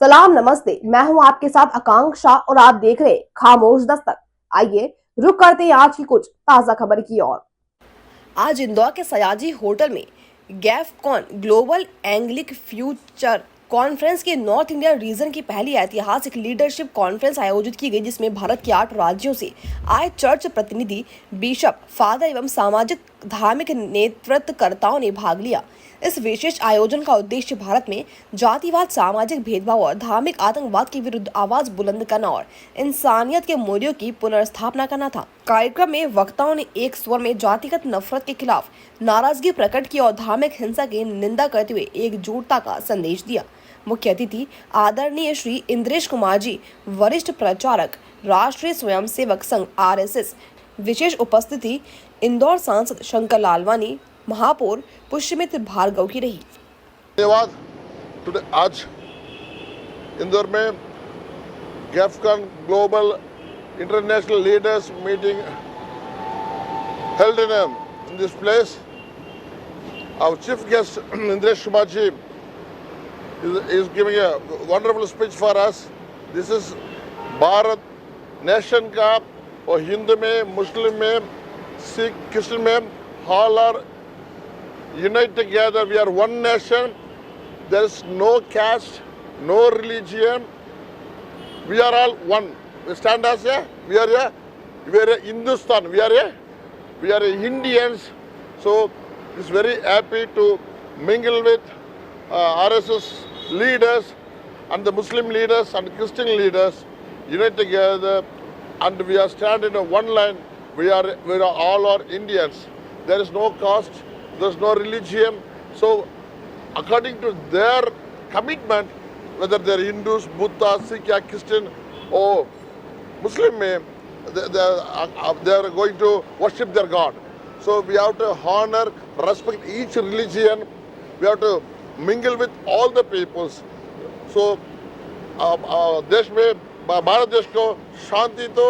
सलाम नमस्ते, मैं हूं आपके साथ आकांक्षा और आप देख रहे खामोश दस्तक। आइए रुक करते हैं आज की कुछ ताजा खबर की ओर। आज इंदौर के सयाजी होटल में गैफकॉन ग्लोबल एंग्लिक फ्यूचर कॉन्फ्रेंस के नॉर्थ इंडिया रीजन की पहली ऐतिहासिक लीडरशिप कॉन्फ्रेंस आयोजित की गई, जिसमें भारत के 8 राज्यों से आए चर्च प्रतिनिधि, बिशप, फादर एवं सामाजिक धार्मिक नेतृत्वकर्ताओं ने भाग लिया। इस विशेष आयोजन का उद्देश्य भारत में जातिवाद, सामाजिक भेदभाव और धार्मिक आतंकवाद के विरुद्ध आवाज बुलंद करना और इंसानियत के मूल्यों की पुनर्स्थापना करना था। कार्यक्रम में वक्ताओं ने एक स्वर में जातिगत नफरत के खिलाफ नाराजगी प्रकट की और धार्मिक हिंसा की निंदा करते हुए एकजुटता का संदेश दिया। मुख्य अतिथि आदरणीय श्री इंद्रेश कुमार जी, वरिष्ठ प्रचारक, राष्ट्रीय स्वयंसेवक संघ RSS, विशेष उपस्थिति इंदौर सांसद शंकर लालवानी, महापौर पुष्यमित्र भार्गव की रही। धन्यवाद। टुडे आज इंदौर में GAFCON global international leaders meeting held in this place. Our chief guest Indresh Kumar ji is giving a wonderful speech for us. This is Bharat nation का, और हिंदू में, मुस्लिम में, सिख, क्रिश्चियन में, all are united together. We are one nation. There is no caste, no religion. We are all one. We stand as we are a Hindustan. We are a Indians. So it's very happy to mingle with RSS leaders and the Muslim leaders and Christian leaders unite together, and we are standing in one line. We are all are Indians. There is no caste, there is no religion. So according to their commitment, whether they are Hindus, Buddha, Sikh, Christian or Muslim, they are going to worship their God. So we have to honor, respect each religion. We have to mingle with all the peoples. So देश में, भारत देश को शांति तो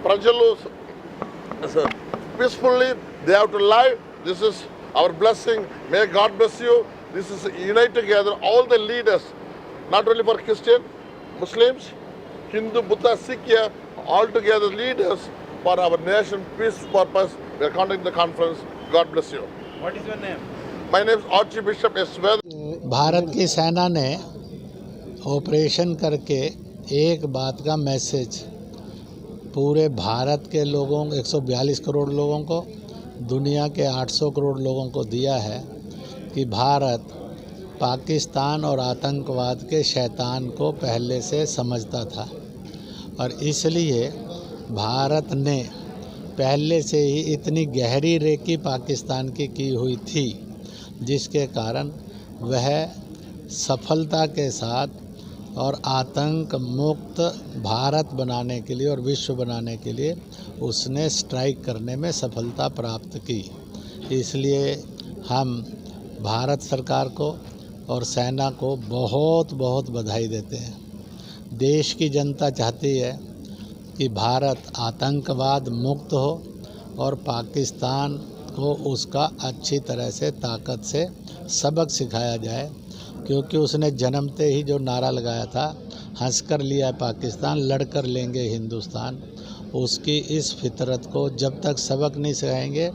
प्रजలు peacefully they have to live. This is our blessing. May God bless you. This is unite together all the leaders, not only for Christian, Muslims, Hindu, Buddha, Sikh, all together leaders for our nation peace purpose. We are conducting the conference. God bless you. What is your name? My name is Archbishop Eswed. Bharat की सेना ने operation करके एक बात का message पूरे भारत के लोगों, 142 करोड़ लोगों को, दुनिया के 800 करोड़ लोगों को दिया है कि भारत पाकिस्तान और आतंकवाद के शैतान को पहले से समझता था, और इसलिए भारत ने पहले से ही इतनी गहरी रेकी पाकिस्तान की हुई थी, जिसके कारण वह सफलता के साथ और आतंक मुक्त भारत बनाने के लिए और विश्व बनाने के लिए उसने स्ट्राइक करने में सफलता प्राप्त की। इसलिए हम भारत सरकार को और सेना को बहुत बहुत बधाई देते हैं। देश की जनता चाहती है कि भारत आतंकवाद मुक्त हो और पाकिस्तान को उसका अच्छी तरह से ताकत से सबक सिखाया जाए, क्योंकि उसने जन्मते ही जो नारा लगाया था, हंसकर लिया पाकिस्तान, लड़कर लेंगे हिंदुस्तान, उसकी इस फितरत को जब तक सबक नहीं सिखाएंगे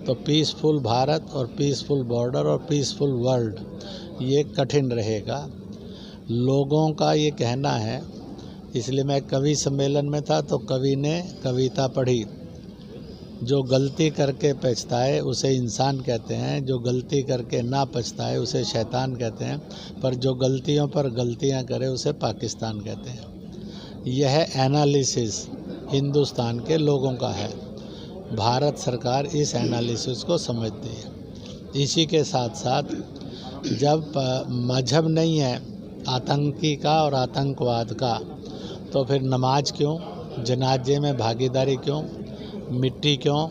तो पीसफुल भारत और पीसफुल बॉर्डर और पीसफुल वर्ल्ड ये कठिन रहेगा। लोगों का ये कहना है, इसलिए मैं कवि सम्मेलन में था तो कवि ने कविता पढ़ी, जो गलती करके पछताए उसे इंसान कहते हैं, जो गलती करके ना पछताए उसे शैतान कहते हैं, पर जो गलतियों पर गलतियां करे उसे पाकिस्तान कहते हैं। यह एनालिसिस हिंदुस्तान के लोगों का है। भारत सरकार इस एनालिसिस को समझती है। इसी के साथ साथ जब मजहब नहीं है आतंकी का और आतंकवाद का, तो फिर नमाज क्यों, जनाजे में भागीदारी क्यों, मिट्टी क्यों,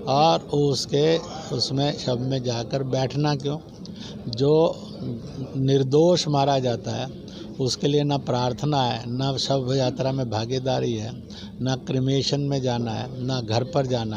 और उसमें शब में जाकर बैठना क्यों? जो निर्दोष मारा जाता है उसके लिए ना प्रार्थना है, ना शव यात्रा में भागीदारी है, ना क्रिमेशन में जाना है, ना घर पर जाना है।